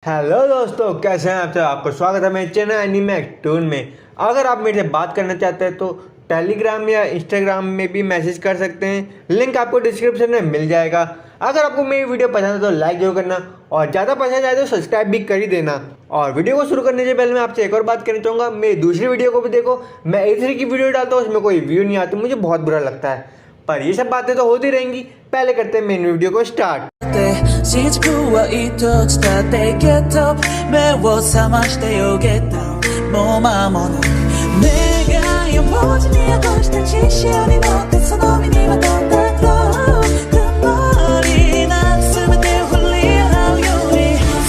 Hello दोस्तों, कैसे हैं आप सब। आपको स्वागत है मेरे चैनल एनिमेटून में। अगर आप मेरे से बात करना चाहते हैं तो टेलीग्राम या इंस्टाग्राम में भी मैसेज कर सकते हैं। लिंक आपको डिस्क्रिप्शन में मिल जाएगा। अगर आपको मेरी वीडियो पसंद है तो लाइक जरूर करना और ज़्यादा पसंद आए तो सब्सक्राइब भी कर ही देना। और वीडियो को शुरू करने से पहले मैं आपसे एक और बात करना चाहूँगा, मेरी दूसरी वीडियो को भी देखो। मैं A3 की वीडियो डालता हूँ, उसमें कोई व्यू नहीं आती, मुझे बहुत बुरा लगता है। पर ये सब बातें तो होती रहेंगी। पहले करते हैं मेन वीडियो को start. 시작부와 이토치다 되겠다 매워 삼아시대요겠다 몸아모는 내가 연보지니하고 싶다 지시하니 못해서 너미니와 똑같아 그 머리 나스면 내 홀리하요리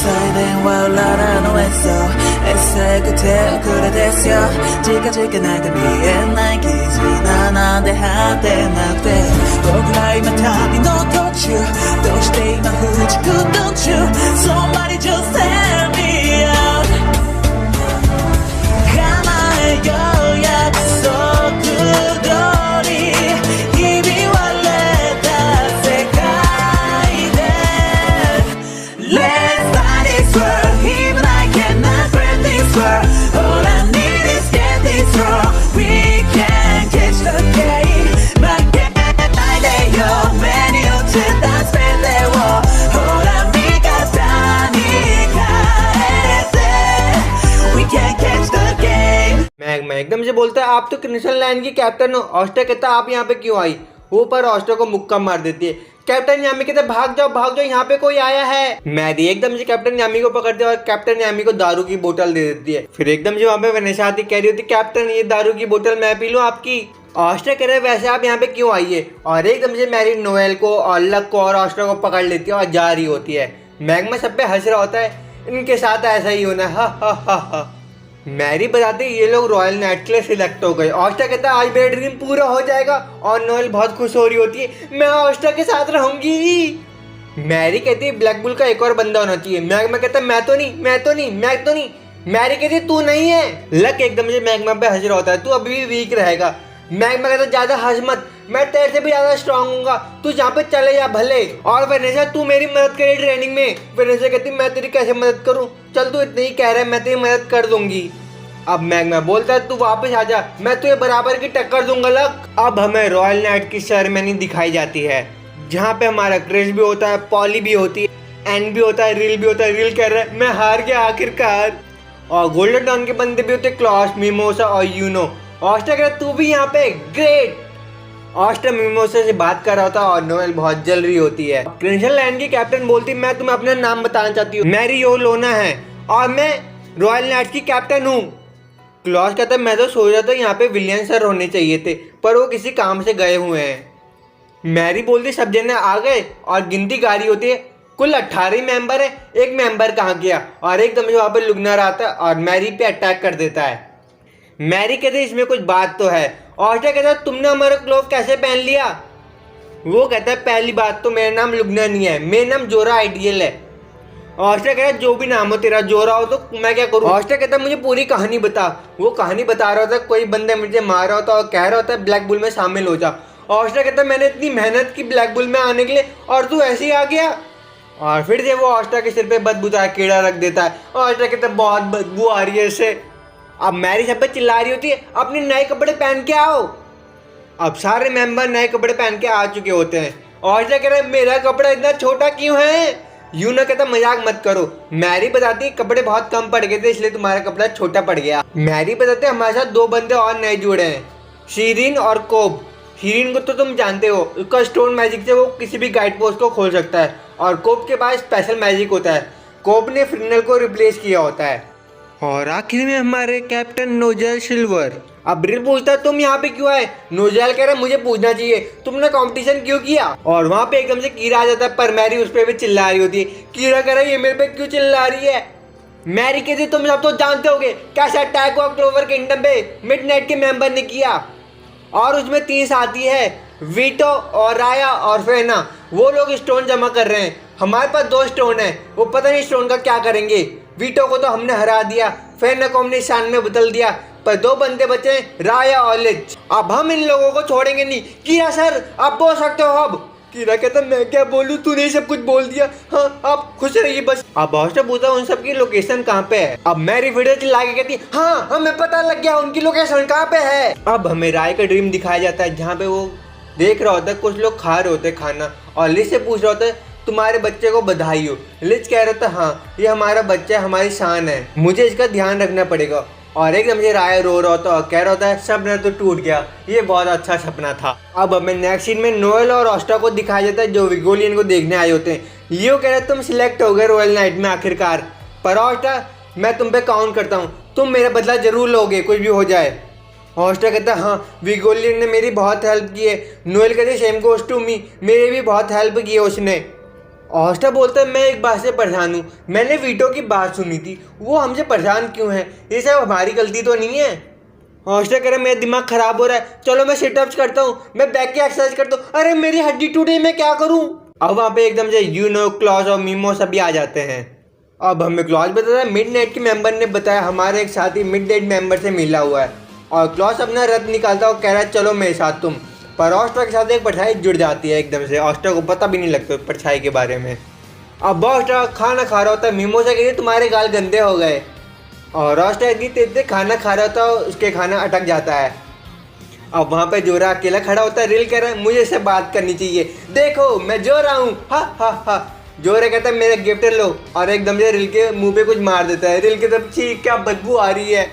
사이된 와울라라 노했어 에세 끝에 그래 됐어 지금까지 날 위해 날 기지나 나한테 한때 낙돼 고그라이만 타니 너 don't you don't stay my hood you don't you somebody just help me out 가만히 약속 그거리 이미 원래다 세가이대 Let's fight this world even I cannot break this world all I need is get this wrong we can catch the game my game I lay your menu to dance 빼내워 호랑이가 다니까 we can catch the game मैं एकदम से बोलता है, आप तो crystal line की captain हो। Oyster कहता है, आप यहाँ पे क्यों आई। ऊपर ऑस्टर को मुक्का मार देती है। कैप्टन यामी कहते भाग जाओ, यहाँ पे कोई आया है। मैरी एकदम से कैप्टन यामी को पकड़ती है और कैप्टन यामी को दारू की बोतल दे देती है। फिर एकदम से वहाँ पे वनेसा आती कह रही होती, कैप्टन ये दारू की बोतल मैं पी लूँ आपकी। ऑस्टर कह रहे वैसे आप यहाँ पे क्यों आई है। और एकदम से मैरी नोएल को और लक को और ऑस्टर को पकड़ लेती है और जा रही होती है। मैग्मा सब पे हंस रहा होता है, इनके साथ ऐसा ही होना है, हा हा हा। मैरी बताते ये लोग रॉयल नाइट के लिए सिलेक्ट हो गए। ऑस्टर कहता है आज मेरा ड्रीम पूरा हो जाएगा और नोएल बहुत खुश हो रही होती है, मैं ऑस्टर के साथ रहूंगी। मैरी कहती है ब्लैक बुल का एक और बंदा होना चाहिए। मैग्मा कहता है मैं तो नहीं। मैरी कहती है तू नहीं है। लक एकदम से मैग्मा पे हंस रहा होता है, तू अभी भी वीक रहेगा। मैग्मा कहता है ज्यादा हंस मत, मैं तेरे से भी ज्यादा स्ट्रांग हूँगा, तू जहाँ पे चले जा भले। और वनेसा तू मेरी मदद करे ट्रेनिंग में। वनेसा कहती मैं तेरी कैसे मदद करूँ, चल तू इतने ही कह रहा है मैं तेरी मदद कर दूंगी। अब मैग्मा बोलता है तू वापस आ जा, मैं तुझे बराबर की टक्कर दूंगा लक। अब हमें रॉयल नाइट की सेरेमनी दिखाई जाती है, जहाँ पे हमारा क्रिस भी होता है, पॉली भी होती है, एन भी होता है, रिल भी होता है। रिल कह रहा है मैं हार गया आखिरकार। और गोल्डन डॉन के बंदे भी होते हैं, क्लॉस, मिमोसा और यूनो। ऑस्टर कह रहा तू भी यहाँ पे ग्रेट। ऑस्टर मिमोसा से बात कर रहा होता है और नोएल बहुत जल रही होती है। क्रिस्टल लैंड की कैप्टन बोलती मैं तुम्हें अपना नाम बताना चाहती हूँ, मैरी यो लोना है और मैं रॉयल नाइट की कैप्टन हूँ। क्लॉस कहता है मैं तो सोच रहा था यहाँ पे विलियम सर होने चाहिए थे, पर वो किसी काम से गए हुए हैं। मैरी बोलती सब जने आ गए और गिनती गारी होती है, कुल 18 मेंबर है, एक मेंबर कहाँ गया। और एकदम से वहाँ पे लुगनर आता है और मैरी पे अटैक कर देता है। मैरी कहते इसमें कुछ बात तो है। ऑस्टर कहता है तुमने हमारा क्लोव कैसे पहन लिया। वो कहता है पहली बात तो मेरा नाम लुगनर नहीं है, मेरा नाम जोरा आइडियल है। ऑस्टर कहता है जो भी नाम हो तेरा, जोरा हो तो मैं क्या करूँ। ऑस्टर कहता है मुझे पूरी कहानी बता। वो कहानी बता रहा होता है, कोई बंदे मुझे मार रहा होता है और कह रहा होता है ब्लैक बुल में शामिल हो जा। ऑस्टर कहता है मैंने इतनी मेहनत की ब्लैक बुल में आने के लिए और तू ऐसे ही आ गया। और फिर से वो ऑस्टर के सिर पे बदबूदार कीड़ा रख देता है। ऑस्टर कहता है बहुत बदबू आ रही है इससे। अब मैरी सब पे चिल्ला रही होती है अपने नए कपड़े पहन के आओ। अब सारे मेंबर नए कपड़े पहन के आ चुके होते हैं। ऑस्टर कह रहे मेरा कपड़ा इतना छोटा क्यों है। यूनो कहता मजाक मत करो। मैरी बताती है कपड़े बहुत कम पड़ गए थे इसलिए तुम्हारा कपड़ा छोटा पड़ गया। मैरी बताते हमारे साथ 2 बंदे और नए जुड़े हैं, शीरिन और कोब। शीरिन को तो तुम जानते हो, उसका स्टोन मैजिक से वो किसी भी गाइड पोस्ट को खोल सकता है। और कोब के पास स्पेशल मैजिक होता है, कोब ने फ्रिनल को रिप्लेस किया होता है। और आखिर में हमारे कैप्टन नोजेल सिल्वर। अब रिल पूछता है तुम यहाँ पे क्यों आए। नोजेल कह रहा है मुझे पूछना चाहिए तुमने कंपटीशन क्यों किया। और वहाँ पे एकदम से कीड़ा आ जाता है, पर मैरी उस पर भी चिल्ला रही होती है। कीड़ा कह रहा है ये मेरे पे क्यों चिल्ला रही है। मैरी कहती तुम सब तो जानते होगे कैसे अटैक हुआ क्लोवर किंगडम पे, मिडनाइट के मेंबर ने किया। और उसमें 3 साथी है, वीटो और राया और फेना। वो लोग स्टोन जमा कर रहे हैं, हमारे पास 2 स्टोन है, वो पता नहीं स्टोन का क्या करेंगे। वीटो को तो हमने हरा दिया, फेना को हमने शान में बदल दिया, पर 2 बंदे बचे राया और लिच। अब हम इन लोगों को छोड़ेंगे नहीं। किया सर आप बोल सकते हो अब। कीरा कहता मैं क्या बोलूं, तूने सब कुछ बोल दिया। हाँ आप खुश रहिए बस। अब हॉस्टर पूछता उन सब की लोकेशन कहाँ पे है। अब मैरी वीडियो चिल्ला के कहती हाँ हमें पता लग गया उनकी लोकेशन कहाँ पे है। अब हमें राय का ड्रीम दिखाया जाता है जहाँ पे वो देख रहा होता है कुछ लोग खा रहे होते हैं खाना और लिज से पूछ रहा होता है तुम्हारे बच्चे को बधाई हो। लिज कह रहा था हाँ ये हमारा बच्चा है, हमारी शान है, मुझे इसका ध्यान रखना पड़ेगा। और एकदम से राय रो रहा होता और कह रहा होता है सपना तो टूट गया, ये बहुत अच्छा सपना था। अब हमें नेक्स्ट सीन में नोएल और ऑस्टा को दिखाया जाता है जो विगोलियन को देखने आए होते हैं। लियो कह रहा है तुम सिलेक्ट हो गए रॉयल नाइट में आखिरकार, पर ऑस्टा मैं तुम पे काउंट करता हूँ, तुम मेरा बदला जरूर लोगे कुछ भी हो जाए। ऑस्टा कहता है हाँ विगोलियन ने मेरी बहुत हेल्प की है। नोएल कहते सेम गोज़ टू मी, मेरी भी बहुत हेल्प की है उसने। ऑस्टा बोलता है मैं एक बात से परेशान हूँ, मैंने वीटो की बात सुनी थी, वो हमसे परेशान क्यों है, ये सब हमारी गलती तो नहीं है। ऑस्टा कह रहा है मेरा दिमाग खराब हो रहा है, चलो मैं सिटअप्स करता हूँ, मैं बैक की एक्सरसाइज करता हूँ, अरे मेरी हड्डी टूटी मैं क्या करूँ। अब वहाँ पे एकदम से यूनो क्लॉज और मीमो सभी आ जाते हैं। अब हमें क्लॉज बताता है मिडनाइट के मेंबर ने बताया हमारे एक साथी मिडनाइट मेंबर से मिला हुआ है। और क्लॉज अपना रथ निकालता और कह रहा है चलो मेरे साथ तुम। पर ऑस्टा के साथ एक परछाई जुड़ जाती है एकदम से, ऑस्टा को पता भी नहीं लगता परछाई के बारे में। अब ऑस्टा खाना खा रहा होता है, मीमो से कहती तुम्हारे गाल गंदे हो गए। और ऑस्टा इतनी तेज से खाना खा रहा होता है उसके खाना अटक जाता है। अब वहाँ पे जोरा अकेला खड़ा होता है, रिल कह रहा है मुझे इससे बात करनी चाहिए, देखो मैं जोरा हूँ, हा हा हा। जोरा कहता है मेरा गिफ्ट लो और एकदम से रिल के मुंह पे कुछ मार देता है। रिल की तरफ छी क्या बदबू आ रही है।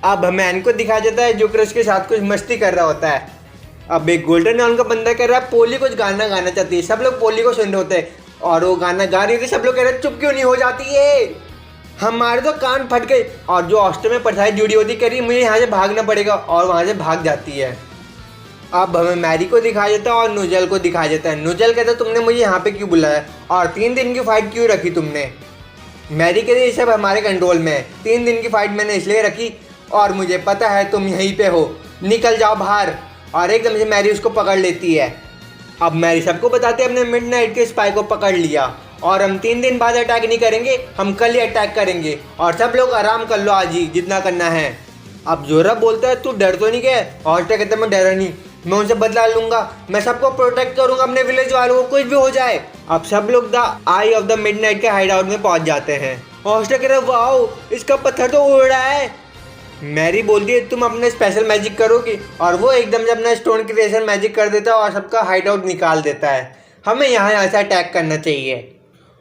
अब हमें एन को दिखाया जाता है जो क्रश के साथ कुछ मस्ती कर रहा होता है। अब एक गोल्डन नाम का बंदा कह रहा है पोली कुछ गाना गाना चाहती है, सब लोग पोली को सुन रहे होते हैं और वो गाना गा रही थी। सब लोग कह रहे हैं चुप क्यों नहीं हो जाती है, हमारे तो कान फट गए। और जो ऑस्टर में परछाई जुड़ी होती कह रही मुझे यहाँ से भागना पड़ेगा और वहाँ से भाग जाती है। अब हमें मैरी को दिखाया जाता है और नुजल को दिखाया जाता है। नुजल कहता है तुमने मुझे यहाँ पे क्यों बुलाया और 3 दिन की फाइट क्यों रखी तुमने। मैरी कहती ये सब हमारे कंट्रोल में है, 3 दिन की फाइट मैंने इसलिए रखी और मुझे पता है तुम यहीं पे हो, निकल जाओ बाहर। और एकदम से मैरी उसको पकड़ लेती है। अब मैरी सबको बताते हैं हमने मिडनाइट के स्पाई को पकड़ लिया और हम 3 दिन बाद अटैक नहीं करेंगे, हम कल ही अटैक करेंगे और सब लोग आराम कर लो आज ही जितना करना है। अब जोरा बोलता है तू डर तो नहीं गया। ऑस्टा कहता है मैं डरा नहीं, मैं उनसे बदला लूंगा, मैं सबको प्रोटेक्ट करूंगा अपने विलेज वालों को, कुछ भी हो जाए। अब सब लोग the I of the midnight के हाइड आउट में पहुंच जाते हैं। ऑस्टा कह रहा है वाओ इसका पत्थर तो उड़ रहा है। मैरी बोलती है तुम अपने स्पेशल मैजिक करोगी और वो एकदम से अपना स्टोन क्रिएशन मैजिक कर देता है और सबका हाइड आउट निकाल देता है। हमें यहाँ से अटैक करना चाहिए।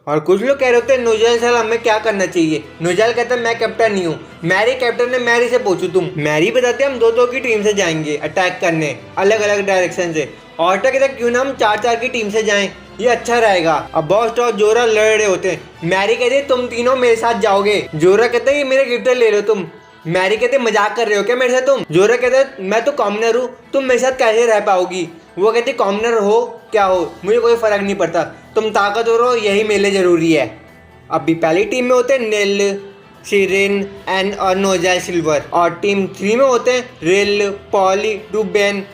और कुछ लोग कह रहे होते हैं नुजल सर हमें क्या करना चाहिए। नुजल कहता है मैं कैप्टन नहीं हूँ, मैरी कैप्टन है, मैरी से पूछो तुम। मैरी बताते हैं हम 2-2 की टीम से जाएंगे अटैक करने अलग अलग डायरेक्शन से। ऑस्टा कहता है क्यों ना हम 4-4 की टीम से जाएं, ये अच्छा रहेगा। अब बॉस्ट और जोरा लड़ रहे होते हैं। मैरी कहती है तुम तीनों मेरे साथ जाओगे। जोरा कहता है ये मेरे गिफ्ट ले लो तुम। मैरी कहते मजाक कर रहे हो क्या मेरे साथ तुम। जोरा कहता है मैं तो कॉमनर हूँ, तुम मेरे साथ कैसे रह पाओगी। वो कहते कॉमनर हो क्या हो मुझे कोई फर्क नहीं पड़ता, तुम ताकतवर हो यही मेरे लिए जरूरी है। अभी पहली टीम में होते हैं नेल, सिरिन, एन और नोजा सिल्वर। और टीम 3 में होते हैं रिल, पॉली, रूबेन,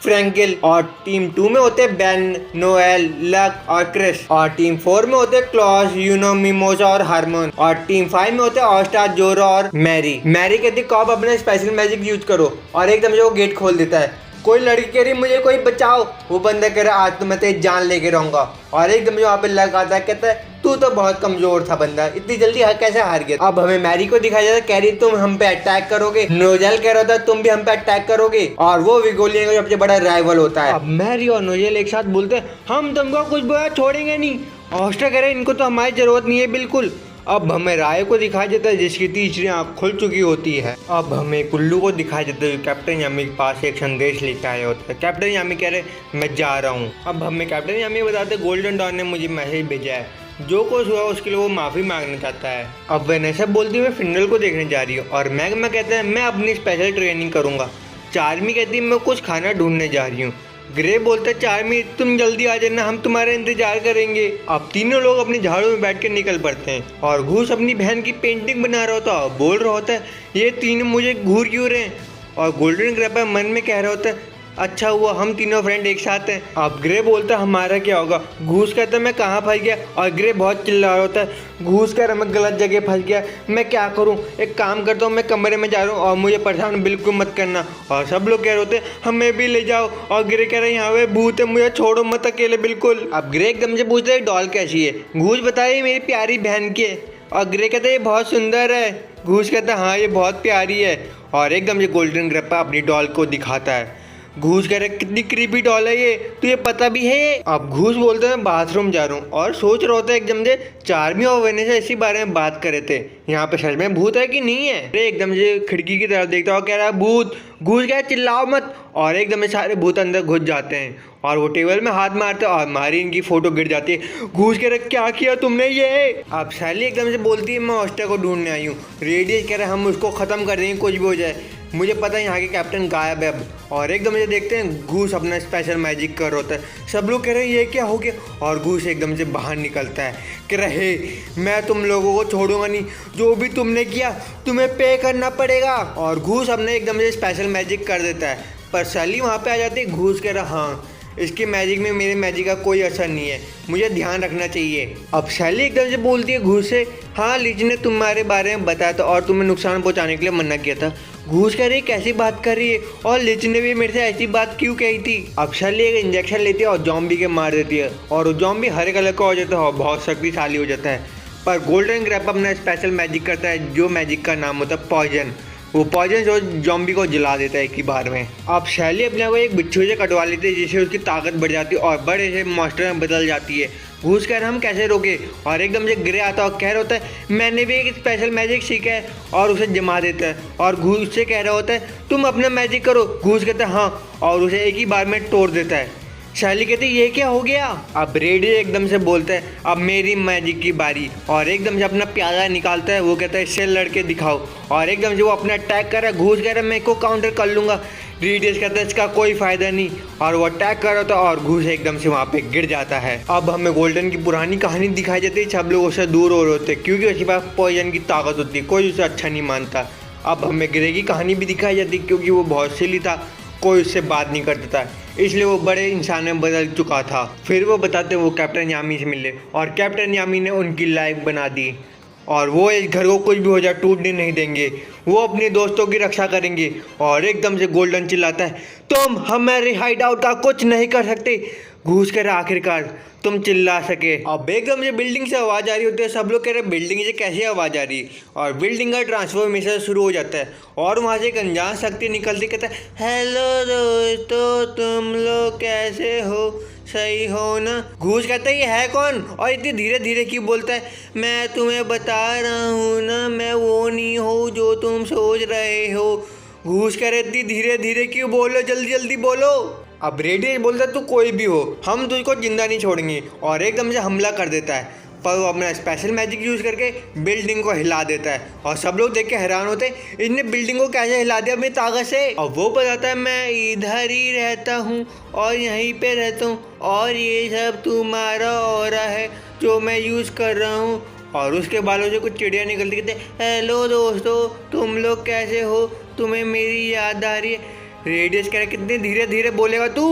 फ्रैंकिल। और टीम 2 में होते हैं बेन, नोएल, लक और क्रिस। और टीम 4 में होते हैं क्लॉस, यूनो, मिमोजा और हार्मोन। और टीम 5 में होते हैं ऑस्टा, जोरा और मैरी। मैरी कहती कॉब अपने स्पेशल मैजिक यूज करो और एकदम से वो गेट खोल देता है। कोई लड़की कह रही मुझे कोई बचाओ, वो बंदा कह रहा आज तो मैं तेरी जान लेके रहूंगा। और एकदम से वहाँ पे लक आता है, कहता है तू तो बहुत कमजोर था बंदा, इतनी जल्दी कैसे हार गया। अब हमें मैरी को दिखाया जाता है, कह रही तुम हम पे अटैक करोगे। नोजेल कह रहा था तुम भी हम पे अटैक करोगे और वो विगोलियन का सबसे बड़ा राइवल होता है। अब मैरी और नोजेल एक साथ बोलते हैं हम तुमको कुछ बुरा छोड़ेंगे नहीं। ऑस्टा कह रहे इनको तो हमारी जरूरत नहीं है बिल्कुल। अब हमें राय को दिखाया जाता है जिसकी तीसरी आँख खुल चुकी होती है। अब हमें कुल्लू को दिखाया जाता है कैप्टन यामी के पास एक संदेश लेके आया होता है। कैप्टन यामी कह रहे मैं जा रहा हूँ। अब हमें कैप्टन यामी बताते गोल्डन डॉन ने मुझे मैसेज भेजा है, जो कुछ हुआ उसके लिए वो माफ़ी मांगना चाहता है। अब वेनेसा बोलती है मैं फिनल को देखने जा रही हूँ। और मैग्मा कहता है मैं अपनी स्पेशल ट्रेनिंग करूँगा। चार्मी कहती है मैं कुछ खाना ढूंढने जा रही हूँ। ग्रे बोलता है चार्मी तुम जल्दी आ जाना, हम तुम्हारा इंतजार करेंगे। अब तीनों लोग अपनी झाड़ू में बैठ के निकल पड़ते हैं। और घूस अपनी बहन की पेंटिंग बना रहा होता है, बोल रहा होता है ये तीनों मुझे घूर क्यों रहे हैं। और गोल्डन ग्रैपर मन में कह रहा होता है अच्छा हुआ हम तीनों फ्रेंड एक साथ हैं। अब ग्रे बोलता है हमारा क्या होगा। घूस कहता है मैं कहाँ फंस गया, और ग्रे बहुत चिल्ला रहा होता है। घूस कह रहा मैं गलत जगह फंस गया, मैं क्या करूँ, एक काम करता हूँ मैं कमरे में जा रहा हूँ और मुझे परेशान बिल्कुल मत करना। और सब लोग कह रहे होते हमें भी ले जाओ, और ग्रे कह रहे हैं यहाँ पे भूत है, मुझे छोड़ो मत अकेले बिल्कुल। अब ग्रे एकदम से पूछता है डॉल कैसी है। घूस बताए मेरी प्यारी बहन की है, और ग्रे कहता है ये बहुत सुंदर है। घूस कहता है हाँ ये बहुत प्यारी है, और एकदम से गोल्डन ग्रैपा अपनी डॉल को दिखाता है। घूस कह रहे कितनी क्रीपी डॉल है ये, तुझे पता भी है। अब घूस बोलते हैं बाथरूम जा रहा हूँ, और सोच रहा होता है एकदम से चार्मी और वेनेसा इसी बारे में बात कर रहे थे, यहाँ पे सच में भूत है कि नहीं है। अरे एकदम से खिड़की की तरफ देखता और कह रहा है भूत। घूस कह चिल्लाओ मत, और एकदम से सारे भूत अंदर घुस जाते हैं और वो टेबल में हाथ मारते और हमारी इनकी फोटो गिर जाती है। घूस कह रहे क्या किया तुमने ये। अब सैली एकदम से बोलती है मैं ऑस्टर को ढूंढने आई हूँ। रेडियस कह रहे हम उसको ख़त्म कर देंगे कुछ भी हो जाए, मुझे पता है यहाँ के कैप्टन गायब है अब। और एकदम से देखते हैं घूस अपना स्पेशल मैजिक कर होता है। सब लोग कह रहे हैं ये क्या हो गया, और घूस एकदम से बाहर निकलता है कि रहे मैं तुम लोगों को छोड़ूंगा नहीं, जो भी तुमने किया तुम्हें पे करना पड़ेगा। और घूस अपने एकदम से स्पेशल मैजिक कर देता है, पर सैली वहाँ पे आ जाती है। घूस कह रहा हाँ इसके मैजिक में मेरे मैजिक का कोई असर नहीं है, मुझे ध्यान रखना चाहिए। अब सैली एकदम से बोलती है घूस से हाँ लीच ने तुम्हारे बारे में बताया था और तुम्हें नुकसान पहुंचाने के लिए मना किया था। घूस कह रही कैसी बात कर रही है, और लीच ने भी मेरे से ऐसी बात क्यों कही थी। अब सैली एक इंजेक्शन लेती है और जॉम्बी के मार देती है, और वो जॉम्बी हरे कलर का हो जाता है और बहुत शक्तिशाली हो जाता है। पर गोल्डन ग्रैप अपना स्पेशल मैजिक करता है, जो मैजिक का नाम होता है पॉइजन। वो पॉइजन जो जॉम्बी को जला देता है एक ही बार में। अब शैली अपने को एक बिच्छू से कटवा लेती है, जिससे उसकी ताकत बढ़ जाती है और बड़े से मॉन्स्टर में बदल जाती है। घूस कह रहे हम कैसे रोके, और एकदम से ग्रे आता है और कह रहा होता है मैंने भी एक स्पेशल मैजिक सीखा है, और उसे जमा देता है। और घूस से कह रहा होता है तुम अपना मैजिक करो। घूस कहता है हाँ, और उसे एक ही बार में तोड़ देता है। शैली कहती ये क्या हो गया। अब रेडियो एकदम से बोलता है अब मेरी मैजिक की बारी, और एकदम से अपना प्याला निकालता है। वो कहता है इससे लड़के दिखाओ, और एकदम से वो अपना अटैक कर रहा है। घूस कह रहा है मैं को काउंटर कर लूँगा। रेडियस कहता है इसका कोई फायदा नहीं, और वो अटैक कर रहा था और घूस एकदम से वहाँ पे गिर जाता है। अब हमें गोल्डन की पुरानी कहानी दिखाई जाती है, सब लोग उससे दूर हो रहे होते क्योंकि उसके पास पॉइजन की ताकत होती है, कोई उसे अच्छा नहीं मानता। अब हमें ग्रे की कहानी भी दिखाई जाती है क्योंकि वो बहुत सिली था, कोई उससे बात नहीं करता था, इसलिए वो बड़े इंसान में बदल चुका था। फिर वो बताते वो कैप्टन यामी से मिले, और कैप्टन यामी ने उनकी लाइफ बना दी, और वो इस घर को कुछ भी हो जाए टूटने नहीं देंगे, वो अपने दोस्तों की रक्षा करेंगे। और एकदम से गोल्डन चिल्लाता है तुम हमारे हाइड आउट का कुछ नहीं कर सकते। घूस कर आखिरकार तुम चिल्ला सके। अब एकदम से बिल्डिंग से आवाज़ आ रही होती है, सब लोग कह रहे हैं बिल्डिंग से कैसे आवाज़ आ रही है, और बिल्डिंग का ट्रांसफॉर्मेशन शुरू हो जाता है, और वहाँ से एक अनजान शक्ति निकलती कहता है हेलो दोस्तों तुम लोग कैसे हो, सही हो ना। घूस कहता है ये है कौन, और इतनी धीरे धीरे क्यों बोलता है मैं तुम्हें बता रहा हूँ ना मैं वो नहीं हूँ जो तुम सोच रहे हो। घूस कह रहे इतनी धीरे धीरे क्यों बोलो, जल्दी जल्दी बोलो। अब रेडियस बोलता है तू कोई भी हो हम तुझको जिंदा नहीं छोड़ेंगे, और एकदम से हमला कर देता है। पर वो अपना स्पेशल मैजिक यूज़ करके बिल्डिंग को हिला देता है, और सब लोग देख के हैरान होते हैं इसने बिल्डिंग को कैसे हिला दिया अपनी ताकत से। और वो बताता है मैं इधर ही रहता हूँ और यहीं पे रहता हूँ, और ये सब तुम्हारा ऑरा है जो मैं यूज़ कर रहा हूँ। और उसके बालों से कुछ चिड़िया निकलती कहते हेलो दोस्तों तुम लोग कैसे हो, तुम्हें मेरी याद आ रही है। रेडियस कह रहा कितने धीरे धीरे बोलेगा तू।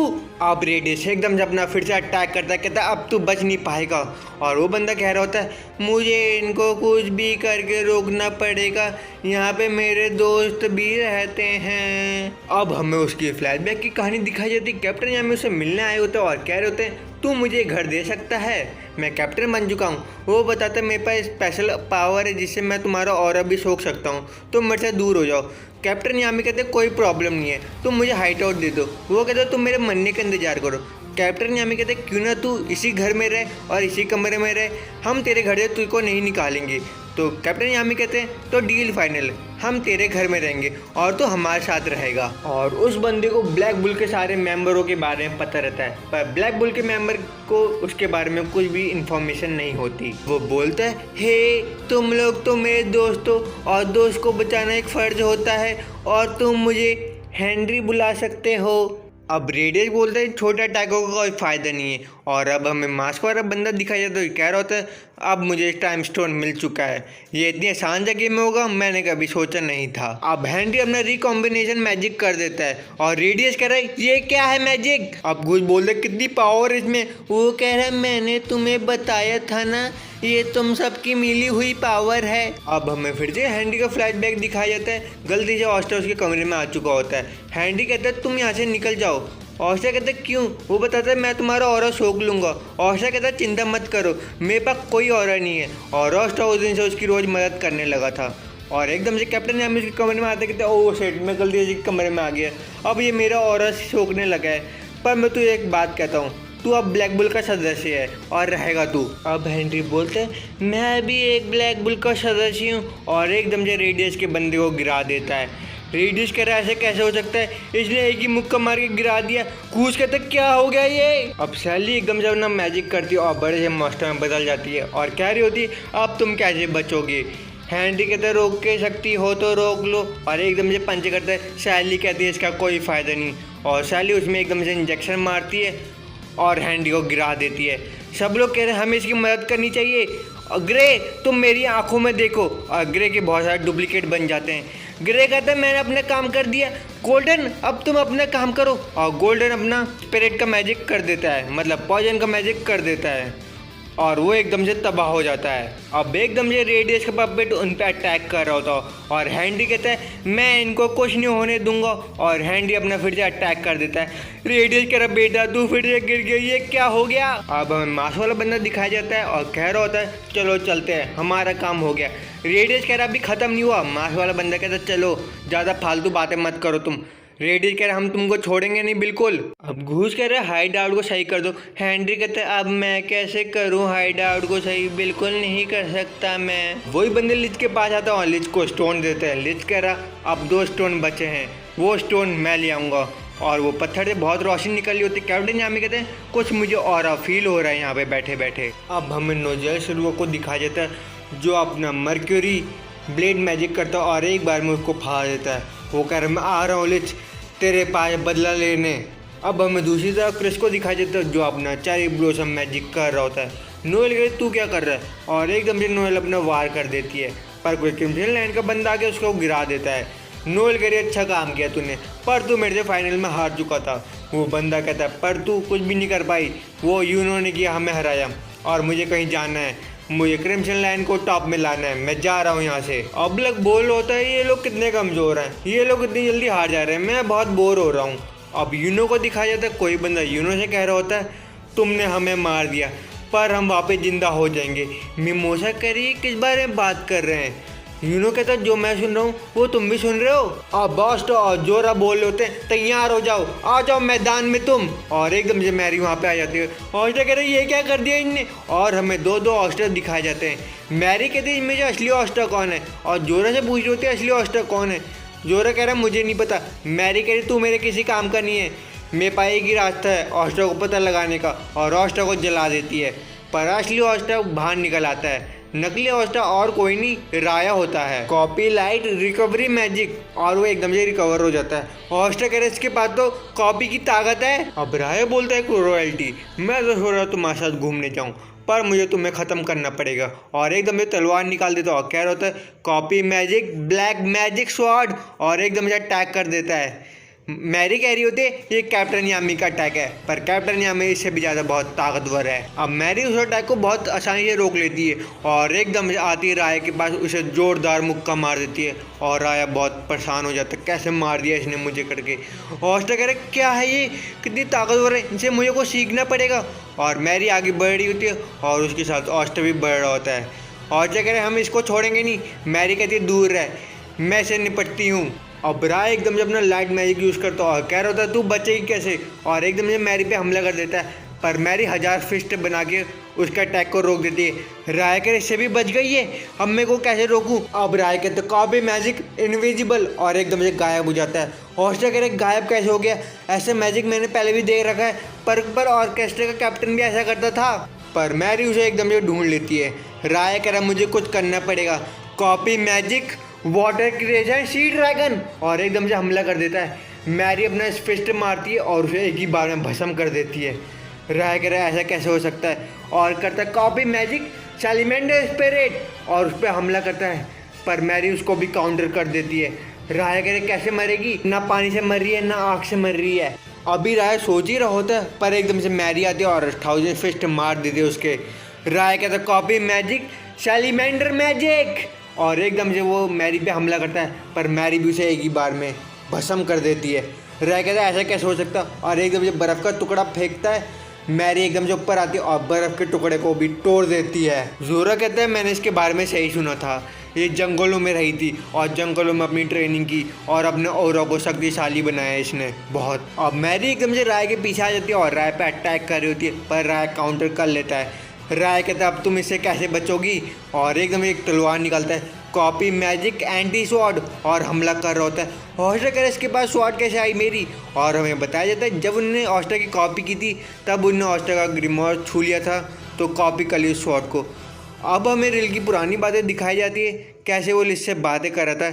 अब रेडियस एकदम से अपना फिर से अटैक करता है, कहता है अब तू बच नहीं पाएगा। और वो बंदा कह रहा होता है मुझे इनको कुछ भी करके रोकना पड़ेगा, यहाँ पे मेरे दोस्त भी रहते हैं। अब हमें उसकी फ्लैशबैक की कहानी दिखाई जाती है। कैप्टन यामी उससे मिलने आए होते हैं और कह रहे होते हैं तू मुझे घर दे सकता है, मैं कैप्टन बन चुका हूँ। वो बताता है मेरे पास स्पेशल पावर है जिससे मैं तुम्हारा ऑरा भी सोख सकता हूँ, तुम मेरे से दूर हो जाओ। कैप्टन यामी कहते कोई प्रॉब्लम नहीं है, तुम मुझे हाइट आउट दे दो। वो कहते तुम मेरे मरने का इंतजार करो। कैप्टन यामी कहते क्यों ना तू इसी घर में रहे और इसी कमरे में रहे, हम तेरे घर से तुझको नहीं निकालेंगे। तो कैप्टन यामी कहते हैं तो डील फाइनल, हम तेरे घर में रहेंगे और तो हमारे साथ रहेगा। और उस बंदे को ब्लैक बुल के सारे मेंबरों के बारे में पता रहता है, पर ब्लैक बुल के मेंबर को उसके बारे में कुछ भी इंफॉर्मेशन नहीं होती। वो बोलता है हे तुम लोग तो मेरे दोस्तों, और दोस्त को बचाना एक फ़र्ज होता है, और तुम मुझे हेनरी बुला सकते हो। अब रेडियस बोलता है छोटे अटैकों का कोई फ़ायदा नहीं है, और अब हमें मास्क वाला बंदा दिखाई जाता है, कह रहा होता है अब मुझे टाइम स्टोन मिल चुका है, ये इतनी आसान जगह में होगा मैंने कभी सोचा नहीं था। अब हेनरी अपना रिकॉम्बिनेशन मैजिक कर देता है और रेडियस कह रहा है ये क्या है मैजिक। अब घुस बोल रहे कितनी पावर इसमें, वो कह रहा है मैंने तुम्हें बताया था ना ये तुम सबकी मिली हुई पावर है। अब हमें फिर से हैंडी का फ्लैशबैक दिखाया जाता है, गलती से ऑस्टर उसके कमरे में आ चुका होता है। हैंडी कहता है तुम यहाँ से निकल जाओ। ऑस्टर कहता है क्यों, वो बताता है मैं तुम्हारा ऑरा सोख लूँगा। ऑस्टर कहता है चिंता मत करो मेरे पास कोई ऑरा नहीं है। और ऑस्टर उस दिन से उसकी रोज़ मदद करने लगा था। और एकदम से कैप्टन यामी उसके कमरे में आते कहते ओह शिट मैं गलती से कमरे में आ गया, अब ये मेरा ऑरा सोखने लगा है। पर मैं तुझे एक बात कहता हूँ, तू अब ब्लैक बुल का सदस्य है और रहेगा तू। अब हेनरी बोलते हैं मैं भी एक ब्लैक बुल का सदस्य हूँ और एकदम से रेडियस के बंदे को गिरा देता है। रेडियस कह रहा है ऐसे कैसे हो सकता है, इसने एक ही मुक्का मार के गिरा दिया। कूच कहते क्या हो गया ये। अब सैली एकदम से अपना मैजिक करती है और बड़े से मॉन्स्टर में बदल जाती है और कह रही होती अब तुम कैसे बचोगे। हैंडी कहते हैं रोक के सकती हो तो रोक लो और एकदम से पंच करता है। सैली कहती है इसका कोई फ़ायदा नहीं और सैली उसमें एकदम से इंजेक्शन मारती है और हैंडी को गिरा देती है। सब लोग कह रहे हैं हमें इसकी मदद करनी चाहिए। ग्रे तुम मेरी आंखों में देखो। और ग्रे के बहुत सारे डुप्लीकेट बन जाते हैं। ग्रे कहता है मैंने अपना काम कर दिया। गोल्डन अब तुम अपना काम करो। और गोल्डन अपना स्पिरिट का मैजिक कर देता है, मतलब पॉइजन का मैजिक कर देता है और वो एकदम से तबाह हो जाता है। अब एकदम से रेडियस का पपेट उन पर अटैक कर रहा होता और हैंडी कहता है मैं इनको कुछ नहीं होने दूंगा और हैंडी अपना फिर से अटैक कर देता है। रेडियस कह रहा बेटा तू फिर से गिर गया, ये क्या हो गया। अब हमें मास्क वाला बंदा दिखाया जाता है और कह रहा होता है चलो चलते हैं हमारा काम हो गया। रेडियस कह रहा अभी ख़त्म नहीं हुआ। मास्क वाला बंदा कहता है चलो ज़्यादा फालतू बातें मत करो तुम। रेडियस कह रहा हम तुमको छोड़ेंगे नहीं बिल्कुल। अब घूस कह रहा है हाइड आउट को सही कर दो। हैंनरी कहता है अब मैं कैसे करूं हाइड आउट को सही, बिल्कुल नहीं कर सकता मैं। वही बंदे लिच के पास आता है और लिच को स्टोन देते हैं। लिच कह रहा अब 2 स्टोन बचे हैं, वो स्टोन मैं ले आऊँगा। और वो पत्थर से बहुत रोशनी निकली होती है। कैप्टन यामी कहते हैं कुछ मुझे और फील हो रहा है यहाँ पे बैठे बैठे। अब हमें नोजेल शुरू को दिखाया जाता है जो अपना मर्क्यूरी ब्लेड मैजिक करता है और एक बार में उसको फाड़ देता है। वो कह रहा मैं आ रहा हूँ लिच तेरे पास बदला लेने। अब हमें दूसरी तरफ क्रिस को दिखाई देता है जो अपना चेरी ब्लॉसम मैजिक कर रहा होता है। नोएल कह तू क्या कर रहा है और एकदम से नोएल अपना वार कर देती है पर कोई क्रिम्सन लैंड का बंदा आके उसको गिरा देता है। नोएल कह रही अच्छा काम किया तूने पर तू मेरे से फाइनल में हार चुका था। वो बंदा कहता है पर तू कुछ भी नहीं कर पाई, वो यूनो ने किया हमें हराया और मुझे कहीं जाना है, मुझे क्रिम्सन लाइन को टॉप में लाना है, मैं जा रहा हूँ यहाँ से। अब लग बोल होता है ये लोग कितने कमज़ोर हैं, ये लोग इतनी जल्दी हार जा रहे हैं, मैं बहुत बोर हो रहा हूँ। अब यूनो को दिखाया जाता है, कोई बंदा यूनो से कह रहा होता है तुमने हमें मार दिया पर हम वापस ज़िंदा हो जाएंगे। मिमोसा कह रही है किस बारे में बात कर रहे हैं। यूनो कहता है जो मैं सुन रहा हूँ वो तुम भी सुन रहे हो। अब बॉस्ट और जोरा बोल रहे होते हैं तैयार हो जाओ, आ जाओ मैदान में तुम। और एकदम से मैरी वहाँ पे आ जाती है। ऑस्टर कह रहे ये क्या कर दिया इनने और हमें 2 ऑस्टर दिखाए जाते हैं। मैरी कहती है इनमें जो असली ऑस्टर कौन है और जोरा से पूछ रही होती है असली ऑस्टर कौन है। जोरा कह रहा है मुझे नहीं पता। मैरी कह रही तू मेरे किसी काम का नहीं है, मेरे पास एक ही रास्ता है ऑस्टर को पता लगाने का और ऑस्टर को जला देती है। पर असली ऑस्टर बाहर निकल आता है। नकली ऑस्टर और कोई नहीं राया होता है। कॉपी लाइट रिकवरी मैजिक और वो एकदम से रिकवर हो जाता है। ऑस्टर कह रहे इसके पास तो कॉपी की ताकत है। अब राया बोलता है रॉयल्टी मैं तो हो रहा तुम्हारे साथ घूमने जाऊँ पर मुझे तुम्हें ख़त्म करना पड़ेगा। और एकदम से तलवार निकाल देता और कह रहा होता है copy magic black magic sword और एकदम से अटैक कर देता है। मैरी कह रही होती है ये कैप्टन यामी का अटैक है पर कैप्टन यामी इससे भी ज़्यादा बहुत ताकतवर है। अब मैरी उस अटैक को बहुत आसानी से रोक लेती है और एकदम से आती है राया के पास, उसे जोरदार मुक्का मार देती है और राया बहुत परेशान हो जाता है कैसे मार दिया इसने मुझे करके। ऑस्टर कह रहे क्या है ये कितनी ताकतवर है, इनसे मुझे को सीखना पड़ेगा। और मैरी आगे बढ़ रही होती है और उसके साथ ऑस्टर भी बढ़ रहा होता है। ऑस्टर कह रहे हम इसको छोड़ेंगे नहीं। मैरी कहती है दूर रह मैं इसे निपटती हूँ। अब राय एकदम से अपना लाइट मैजिक यूज़ करता है, कह रहा होता है तू बचेगी कैसे और एकदम से मैरी पे हमला कर देता है पर मैरी 1000 फिस्ट बना के उसका अटैक को रोक देती है। राय कह इससे भी बच गई है, अब मैं को कैसे रोकूं। अब राय कहते कॉपी मैजिक इनविजिबल और एकदम से गायब हो जाता है। ऑस्टर कह रहे गायब कैसे हो गया, ऐसे मैजिक मैंने पहले भी देख रखा है पर ऑर्केस्ट्रा का कैप्टन भी ऐसा करता था। पर मैरी उसे एकदम से ढूंढ लेती है। राय कह रहा मुझे कुछ करना पड़ेगा, copy magic water creation sea dragon और एकदम से हमला कर देता है। मैरी अपना फिस्ट मारती है और उसे एक ही बार में भस्म कर देती है। राय कह रहा है ऐसा कैसे हो सकता है, और करता है कॉपी मैजिक सैलिमेंडर स्पिरिट और उस पर हमला करता है, पर मैरी उसको भी काउंटर कर देती है। राय कह रहे कैसे मरेगी, ना पानी से मर रही है ना आग से मर रही है। अभी राय सोच ही रहा होता है पर एकदम से मैरी आती है और 1000 फिस्ट मार देती है उसके। राय कहता है कॉपी मैजिक सैलिमेंडर मैजिक और एकदम से वो मैरी पे हमला करता है, पर मैरी भी उसे एक ही बार में भस्म कर देती है। राय कहता है ऐसा कैसे हो सकता, और एकदम से बर्फ़ का टुकड़ा फेंकता है। मैरी एकदम से ऊपर आती है और बर्फ़ के टुकड़े को भी तोड़ देती है। जोरा कहता है मैंने इसके बारे में सही सुना था, ये जंगलों में रही थी और जंगलों में अपनी ट्रेनिंग की और अपने औरों को शक्तिशाली बनाया इसने बहुत। अब मैरी एकदम से राय के पीछे आ जाती है और राय पे अटैक कर रही होती है, पर राय काउंटर कर लेता है। राय कहता है अब तुम इससे कैसे बचोगी, और एकदम एक तलवार निकालता है कॉपी मैजिक एंटी स्वॉर्ड और हमला कर रहा होता है। ऑस्टर कह इसके पास स्वॉर्ड कैसे आई मेरी, और हमें बताया जाता है जब उन्होंने ऑस्टर की कॉपी की थी तब उन्होंने ऑस्टर का ग्रिमोर छू लिया था तो कॉपी कर ली उस स्वॉर्ड को। अब हमें रिल की पुरानी बातें दिखाई जाती है, कैसे वो लिस्ट से बातें कर रहा था।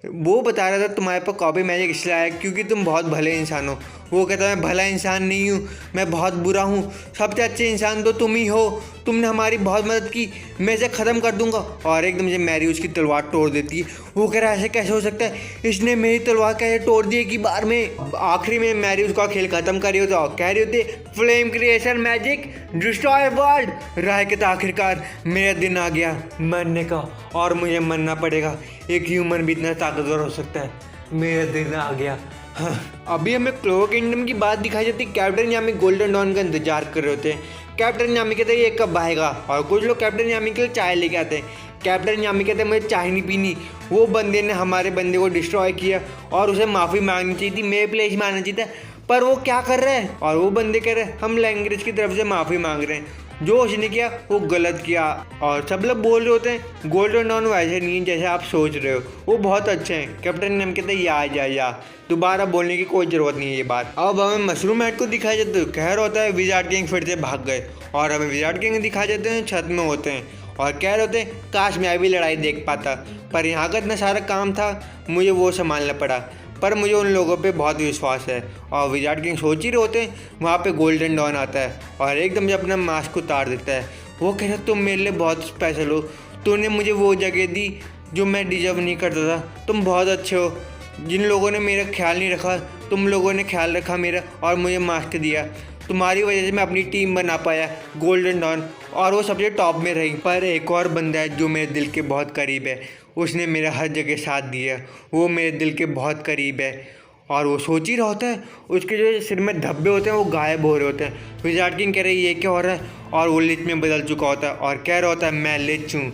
वो बता रहा था तुम्हारे पास कॉपी मैजिक इसलिए आया क्योंकि तुम बहुत भले इंसान हो। वो कहता है मैं भला इंसान नहीं हूँ, मैं बहुत बुरा हूँ, सबसे अच्छे इंसान तो तुम ही हो, तुमने हमारी बहुत मदद की, मैं इसे ख़त्म कर दूंगा। और एकदम से मैरी उसकी तलवार तोड़ देती है। वो कह रहा है ऐसे कैसे हो सकता है, इसने मेरी तलवार कैसे तोड़ दी एक ही बार में। आखिरी में मैरी उसका खेल ख़त्म कर रही होती और कह रही होती flame creation magic destroy world. Rai कहता आखिरकार मेरा दिन आ गया मरने का और मुझे मरना पड़ेगा, एक ह्यूमन भी इतना ताकतवर हो सकता है, मेरा दिन आ गया। हाँ। अभी हमें क्लोवर किंगडम की बात दिखाई जाती है। कैप्टन यामी गोल्डन डॉन का इंतजार कर रहे होते हैं। कैप्टन यामी कहते हैं ये कब आएगा, और कुछ लोग कैप्टन यामी के लिए चाय लेके आते हैं। कैप्टन यामी कहते हैं मुझे चाय नहीं पीनी, वो बंदे ने हमारे बंदे को डिस्ट्रॉय किया और उसे माफ़ी मांगनी चाहिए थी, मेरे प्लेस में आना चाहिए था, पर वो क्या कर रहा है। और वो बंदे कह रहे हैं हम लैंग्वेज की तरफ से माफ़ी मांग रहे हैं, जो उसने किया वो गलत किया। और सब लोग बोल रहे होते हैं गोल्डन डॉन वैसे नहीं है जैसे आप सोच रहे हो, वो बहुत अच्छे हैं। कैप्टन ने हम कहते हैं या दोबारा बोलने की कोई ज़रूरत नहीं है ये बात। अब हमें मशरूम हेड को दिखाया जाता है, कह रहा होता है विजार्ड किंग फिर से भाग गए, और हमें विजार्ड किंग दिखाई जाते हैं छत में होते हैं और कह रहे होते हैं काश मैं भी लड़ाई देख पाता, पर यहाँ का इतना सारा काम था मुझे वो संभालना पड़ा, पर मुझे उन लोगों पे बहुत विश्वास है। और विजार्ड किंग सोच ही रहे होते हैं, वहाँ पे गोल्डन डॉन आता है और एकदम से अपना मास्क उतार देता है। वो कह रहा तुम मेरे लिए बहुत स्पेशल हो, तूने मुझे वो जगह दी जो मैं डिजर्व नहीं करता था, तुम बहुत अच्छे हो, जिन लोगों ने मेरा ख्याल नहीं रखा तुम लोगों ने ख्याल रखा मेरा और मुझे मास्क दिया, तुम्हारी वजह से मैं अपनी टीम बना पाया गोल्डन डॉन, और वो सबसे टॉप में रही। पर एक और बंदा है जो मेरे दिल के बहुत करीब है, उसने मेरा हर जगह साथ दिया, वो मेरे दिल के बहुत करीब है। और वो सोच ही रहा होता है, उसके जो सिर में धब्बे होते हैं वो गायब हो रहे होते हैं। विजार्ड किंग कह रहे ये क्या हो रहा है, और वो लिच में बदल चुका होता है और कह रहा होता है मैं लिच हूँ,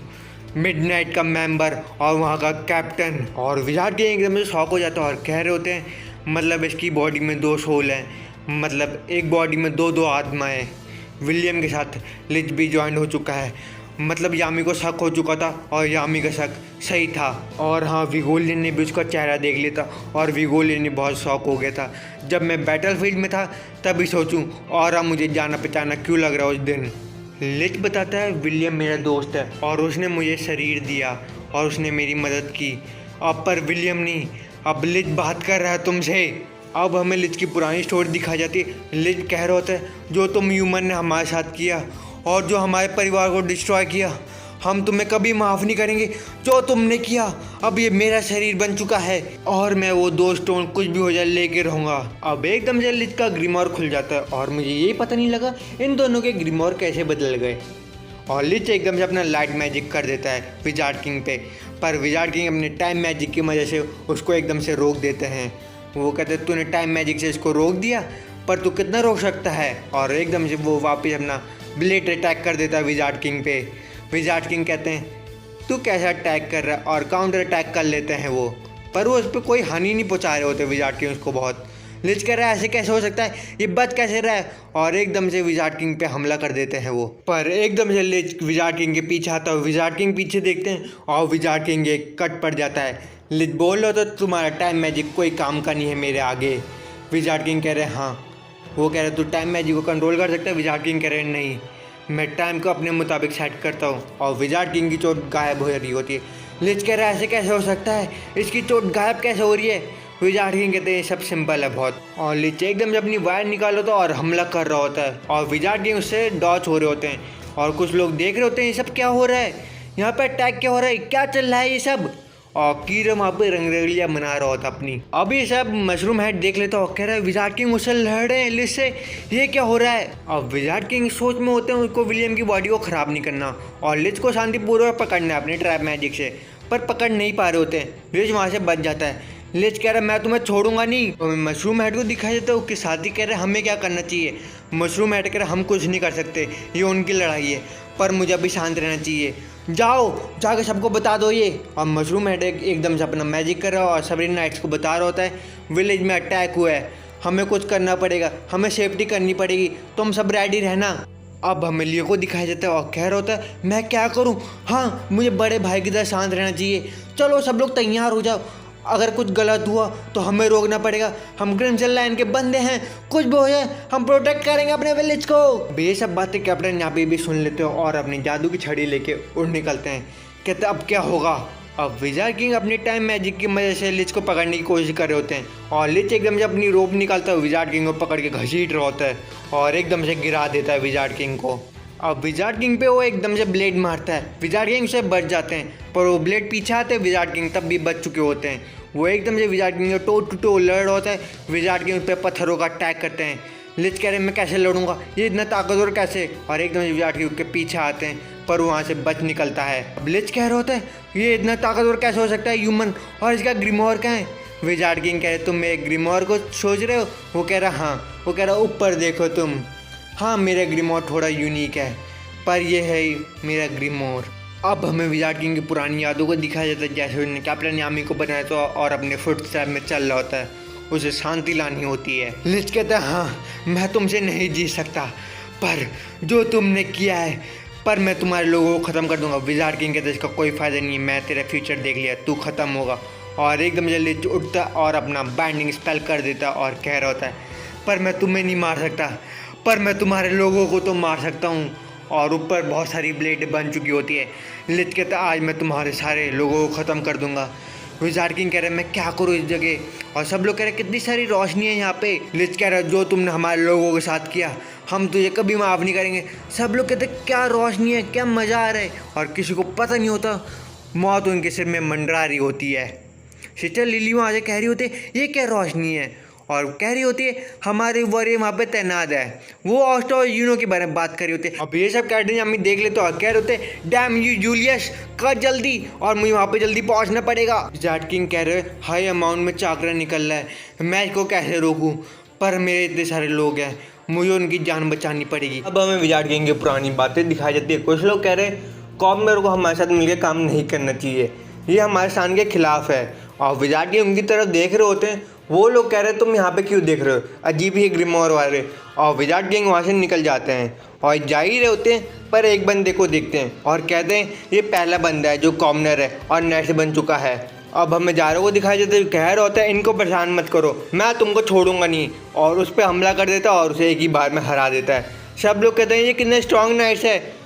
मिडनाइट का मेंबर और वहाँ का कैप्टन। और विजार्ड किंग एकदम से शॉक हो जाता है और कह रहे होते हैं मतलब इसकी बॉडी में 2 सोल हैं, मतलब एक बॉडी में 2 आत्माएं। विलियम के साथ लिच भी ज्वाइन हो चुका है, मतलब यामी को शक हो चुका था और यामी का शक सही था। और हाँ विगोलियन ने भी उसका चेहरा देख लिया था और विगोलियन ने बहुत शौक हो गया था। जब मैं बैटलफील्ड में था तभी सोचूं और अब मुझे जाना पहचाना क्यों लग रहा है उस दिन। लिच बताता है विलियम मेरा दोस्त है और उसने मुझे शरीर दिया और उसने मेरी मदद की, अब पर विलियम नहीं, अब लिच बात कर रहा है तुमसे। अब हमें लिच की पुरानी स्टोरी दिखाई जाती है। लिच कह रहा होता है जो तुम ह्यूमन ने हमारे साथ किया और जो हमारे परिवार को डिस्ट्रॉय किया, हम तुम्हें कभी माफ़ नहीं करेंगे जो तुमने किया। अब ये मेरा शरीर बन चुका है और मैं वो 2 स्टोन कुछ भी हो जाए लेके रहूँगा। अब एकदम से लिच का ग्रिमोर खुल जाता है और मुझे यही पता नहीं लगा इन दोनों के ग्रिमोर कैसे बदल गए। और लिच एकदम से अपना लाइट मैजिक कर देता है विजार्ड किंग पे, पर विजार्ड किंग अपने टाइम मैजिक की वजह से उसको एकदम से रोक देते हैं। वो कहते हैं तूने टाइम मैजिक से इसको रोक दिया, पर तू कितना रोक सकता है। और एकदम से वो वापस अपना ब्लेड अटैक कर देता है विजार्ड किंग पे। विजार्ड किंग कहते हैं तू कैसा अटैक कर रहा है, और काउंटर अटैक कर लेते हैं वो, पर वो उस पर कोई हानि नहीं पहुंचा रहे होते विजार्ड किंग उसको बहुत। लिच कह रहा है ऐसे कैसे हो सकता है, ये बच कैसे रहा है, और एकदम से विजार्ड किंग पे हमला कर देते हैं वो। पर एकदम से लिच विजार्ड किंग के पीछे आता है, विजार्ड किंग पीछे देखते हैं और विजार्ड किंग एक कट पड़ जाता है। लिच बोल रहा था तुम्हारा टाइम मैजिक कोई काम का नहीं है मेरे आगे। विजार्ड किंग कह रहे हैं हाँ। वो कह रहे तू टाइम मैजिक को कंट्रोल कर सकता है। विजार्ड किंग कह रहे हैं नहीं, मैं टाइम को अपने मुताबिक सेट करता हूँ। और विजार्ड किंग की चोट गायब हो रही होती है। लिच कह रहा है ऐसे कैसे हो सकता है, इसकी चोट गायब कैसे हो रही है। विजार्ड किंग कहते हैं ये सब सिंपल है बहुत, और लीच एकदम से अपनी वायर निकालो तो और हमला कर रहा होता है, और विजार्ड किंग उससे डॉच हो रहे होते हैं, और कुछ लोग देख रहे होते हैं ये सब क्या हो रहा है, यहाँ पे अटैक क्या हो रहा है, क्या चल रहा है ये सब। और कीड़ा वहाँ पे रंगरलियाँ मना रहा होता अपनी। अभी सब मशरूम हेड देख लेता और कह रहा है विजार्ड किंग उससे लड़ रहे हैं लिज से, ये क्या हो रहा है। अब विजार्ड किंग सोच में होते हैं उसको विलियम की बॉडी को ख़राब नहीं करना और लिज को शांतिपूर्वक पकड़ना है अपने ट्रैप मैजिक से, पर पकड़ नहीं पा रहे होते हैं। लिज वहाँ से बच जाता है। लिज कह रहा है मैं तुम्हें छोड़ूंगा नहीं। तो मशरूम हेड को दिखाई देता है उसके साथ ही कह रहे हैं हमें क्या करना चाहिए। मशरूम हेड कह रहे हम कुछ नहीं कर सकते, ये उनकी लड़ाई है, पर मुझे अभी शांत रहना चाहिए, जाओ जाके सबको बता दो ये। और मशरूम हेड एकदम से अपना मैजिक कर रहा है और सभी नाइट्स को बता रहा होता है विलेज में अटैक हुआ है, हमें कुछ करना पड़ेगा, हमें सेफ्टी करनी पड़ेगी, तुम सब रेडी रहना। अब हमें लियो को दिखाई देता है और कह रहा होता है मैं क्या करूं, हाँ मुझे बड़े भाई की तरह शांत रहना चाहिए, चलो सब लोग तैयार हो जाओ, अगर कुछ गलत हुआ तो हमें रोकना पड़ेगा, हम क्रिम्सन लाइन के बंदे हैं, कुछ भी हो जाए हम प्रोटेक्ट करेंगे अपने विलेज को। ये सब बातें कैप्टन यहाँ पे भी सुन लेते हो और अपनी जादू की छड़ी लेके उड़ निकलते हैं। कहते अब क्या होगा। अब विजार्ड किंग अपने टाइम मैजिक की मदद से लिच को पकड़ने की कोशिश कर रहे होते हैं और लिच एकदम से अपनी रोप निकालता है, विजार्ड किंग को पकड़ के घसीट रहा होता है और एकदम से गिरा देता है विजार्ड किंग को। अब विजार्ड किंग पे वो एकदम से ब्लेड मारता है, विजार्ड किंग से बच जाते हैं, पर वो ब्लेड पीछे आते हैं, विजार्ड किंग तब भी बच चुके होते हैं। वो एकदम से wizard king toe to toe लड़ रहा होता है, विजार्ड किंग पे पत्थरों का अटैक करते हैं। लिच कह रहे मैं कैसे लड़ूंगा, ये इतना ताकतवर कैसे, और एकदम से विजार्ड किंग के पीछे आते हैं, पर वहाँ से बच निकलता है। अब लिच कह रहा होता है ये इतना ताकतवर कैसे हो सकता है ह्यूमन, और इसका ग्रिमोर कहाँ है। विजार्ड किंग कह रहे तुम मेरे ग्रिमोर को सोच रहे हो। वो कह रहा हाँ, वो कह रहा ऊपर देखो तुम, हाँ मेरा ग्रिमोर थोड़ा यूनिक है, पर यह है मेरा ग्रिमोर। अब हमें विजार्ड किंग की पुरानी यादों को दिखाया जाता है, जैसे उन्होंने कैप्टन यामी को बनाया था और अपने फुटस्टेप में चल रहा होता है, उसे शांति लानी होती है। लिच कहता है हाँ मैं तुमसे नहीं जीत सकता, पर जो तुमने किया है, पर मैं तुम्हारे लोगों को ख़त्म कर दूंगा। विजार्ड किंग कहता है इसका कोई फ़ायदा नहीं है, मैं तेरा फ्यूचर देख लिया, तू ख़त्म होगा। और एकदम से लिच उठता और अपना बाइंडिंग स्पेल कर देता और कह रहा होता है पर मैं तुम्हें नहीं मार सकता, पर मैं तुम्हारे लोगों को तो मार सकता हूँ। और ऊपर बहुत सारी ब्लेड बन चुकी होती है। लिच कहता है आज मैं तुम्हारे सारे लोगों को ख़त्म कर दूंगा। विजार्ड किंग कह रहे मैं क्या करूँ इस जगह, और सब लोग कह रहे कितनी सारी रोशनी है यहाँ पे। लिच कह रहा जो तुमने हमारे लोगों के साथ किया हम तुझे कभी माफ़ नहीं करेंगे। सब लोग कहते क्या रोशनी है, क्या मज़ा आ रहा है, और किसी को पता नहीं होता मौत उनके सिर में मंडरा रही होती है। सिस्टर लिली वहाँ से कह रही होती है ये क्या रोशनी है, और कह रही होती है हमारे वॉरियर वहाँ पे तैनात है। वो ऑस्टो और यूनो के बारे में बात कर रही होती है। अब ये सब कैप्टन यामी देख लेते और कह रहे होते डैम यू जूलियस कर जल्दी, और मुझे वहाँ पे जल्दी पहुँचना पड़ेगा। विजार्ड किंग कह रहे हाई अमाउंट में चाकरा निकल रहा है, मैं इसको कैसे रोकूँ, पर मेरे इतने सारे लोग हैं, मुझे उनकी जान बचानी पड़ेगी। अब हमें विजार्ड किंग की पुरानी बातें दिखाई जाती है। कुछ लोग कह रहे कॉमनर को हमारे साथ मिलकर काम नहीं करना चाहिए, ये हमारे शान के खिलाफ है। और विजार्ड किंग उनकी तरफ देख रहे होते हैं, वो लोग कह रहे हैं तुम यहाँ पे क्यों देख रहे हो, अजीब ही ग्रिमोर वाले। और विजार्ड किंग वहाँ से निकल जाते हैं और जा ही रहे होते हैं, पर एक बंदे को देखते हैं और कहते हैं ये पहला बंदा है जो कॉमनर है और नेट बन चुका है। अब हमें जारो को दिखाई देता है, कह रहा होता है इनको परेशान मत करो, मैं तुमको छोड़ूंगा नहीं, और उस पर हमला कर देता है और उसे एक ही बार में हरा देता है। सब लोग कहते हैं ये कितने स्ट्रॉन्ग नाइट्स है।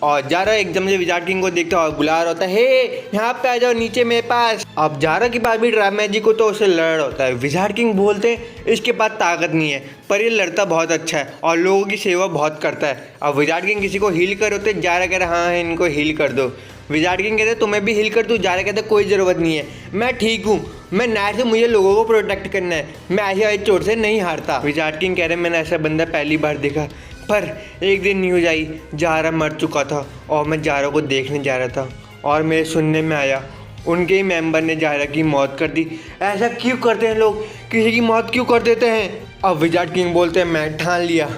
और जारा एकदम से विजार्ड किंग को देखता है और बुला रहा होता है हे यहाँ पे आ जाओ नीचे मेरे पास। अब जारा के पास भी ट्रैप मैजिक को तो उससे लड़ रहा होता है। विजार्ड किंग बोलते हैं इसके पास ताकत नहीं है, पर ये लड़ता बहुत अच्छा है और लोगों की सेवा बहुत करता है। अब विजार्ड किंग किसी को हील कर होते, जारा कह रहा हाँ इनको हील कर दो। विजार्ड किंग कहते तुम्हें भी हील कर दूँ, जारा कहते कोई ज़रूरत नहीं है, मैं ठीक हूँ, मैं नाइट से मुझे लोगों को प्रोटेक्ट करना है, मैं ऐसी चोट से नहीं हारता। विजार्ड किंग कह रहे मैंने ऐसा बंदा पहली बार देखा, पर एक दिन न्यूज़ आई जारा मर चुका था और मैं जारा को देखने जा रहा था और मेरे सुनने में आया उनके ही मेंबर ने जारा की मौत कर दी। ऐसा क्यों करते हैं लोग, किसी की मौत क्यों कर देते हैं। अब विजार्ड किंग बोलते हैं मैं ठान लिया,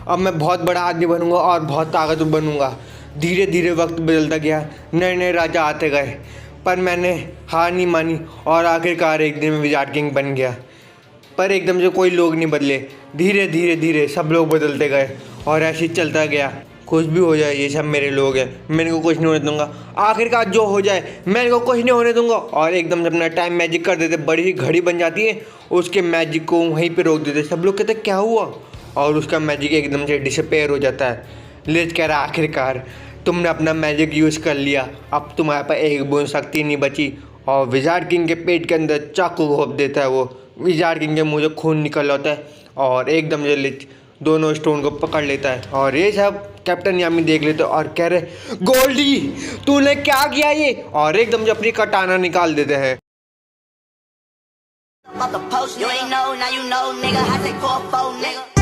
अब मैं बहुत बड़ा आदमी बनूंगा और बहुत ताकतवर बनूंगा। धीरे धीरे वक्त बदलता गया, नए नए राजा आते गए, पर मैंने हार नहीं मानी और आखिरकार एक दिन में विजार्ड किंग बन गया। पर एकदम से कोई लोग नहीं बदले, धीरे धीरे धीरे सब लोग बदलते गए और ऐसे ही चलता गया। कुछ भी हो जाए ये सब मेरे लोग हैं, मैं इनको कुछ नहीं होने दूंगा, आखिरकार जो हो जाए मैं इनको कुछ नहीं होने दूंगा। और एकदम से अपना टाइम मैजिक कर देते, बड़ी ही घड़ी बन जाती है, उसके मैजिक को वहीं पे रोक देते। सब लोग कहते क्या हुआ, और उसका मैजिक एकदम से डिसअपेयर हो जाता है। लिज कह रहा आखिरकार तुमने अपना मैजिक यूज़ कर लिया, अब तुम्हारे पास एक बूंद शक्ति नहीं बची। और विजार्ड किंग के पेट के अंदर चाकू घोंप देता है वो, विजार्ड किंग के मुँह से खून निकल आता है और एकदम से लिच दोनों स्टोन को पकड़ लेता है। और ये सब कैप्टन यामी देख लेते और कह रहे गोल्डी तूने क्या किया ये, और एकदम से अपनी कटाना निकाल देते हैं। Off the post, you ain't know, now you know, nigga. I take 4-4, nigga.